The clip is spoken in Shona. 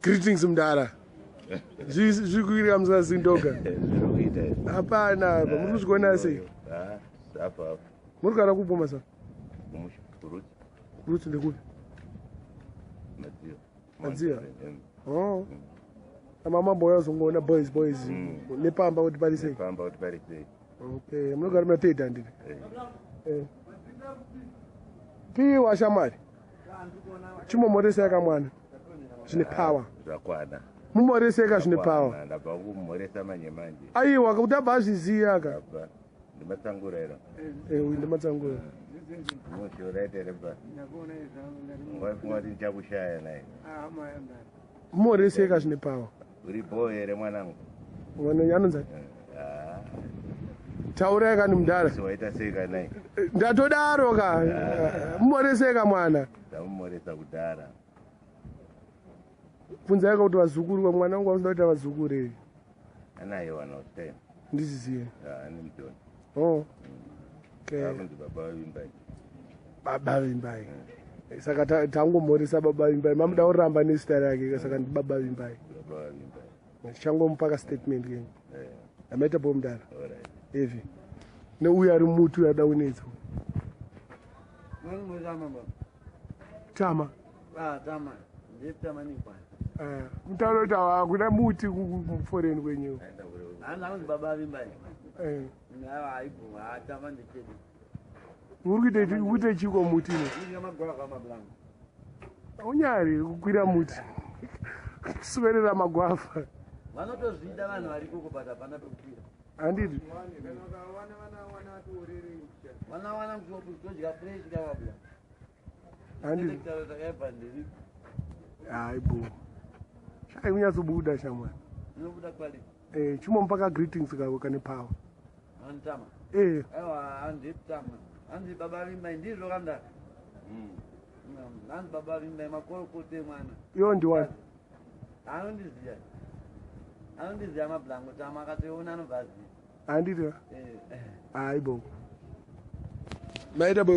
Greetings Mudhara. Zvikuira msa Zindoga. Hapana, muri kuzvikona sei? Hapa. Muri kana kupo masa? Kumushukuru. Kuruti ndekupi? Madzia. Oh. Mama boya zongona boys. Nepamba kuti pari sei? Nepamba kuti pari sei. Okay, muri kana mnateda ndini. Pi washamari. Chimomoreseka mwana. Zvine power. Zvakwana. Mumoreseka zvine power. Ndabva kumoresa manje. Aiwa kutabva zviziya ka. Ndimatsangurira. Ndimatsangurira. Mushoraitere ba. Ngwati nchakushaya naye. Mumoreseka zvine power. Uri boy ere mwanangu. Mwana anonza. Taura kani Mudhara. Soita seka naye. Ndatodaro ka. Mumoreseka mwana. Ndamumoresa kudhara. Funza yako kuti vazukuru wa mwana wangu vanoda kuti vazukuru ere. Anaye wanote. Ndisiziye. Ani mtoni. Oh. Okay. Akundi baba wimbai. Baba wimbai. Saka tangomoresa baba wimbai. Mamuda uramba nesitari yake saka ndi baba wimbai. Baba wimbai. Changomupaka statement kenye. Amaita bo Mudhara. Alright. Evi. Neuya ari mutu yada unetso. Tama. Tama. Ndiptama nikwa. Mutaurota wakuna muti kuforeni kwenyewe. Ananzi baba vimbai. Ngawa aibu atama ndikedi. Uri kuite chiko muti ne. Ndi magwara kama blanco. Unyari kukwira muti. Kusuverera magwafa. Vanotozvida vanhu vari kukubata pana pekukwira. Handiti. Wana mshopu todya fresh kawabla. Handiti. Takayabhandiri. Aibo. Shai unyatsobuda shamwa. Unobuda kwali. Chimo mpaka greetings kako kane power. Antama. Aiwa andiptama. Andi baba vimbai ndizvo kanda. Andi baba vimbai makorokote mwana. Yo ndiwani. Anondiziya mablanco tama akationa anobvazi. Handiti. Aibo. Maita bo.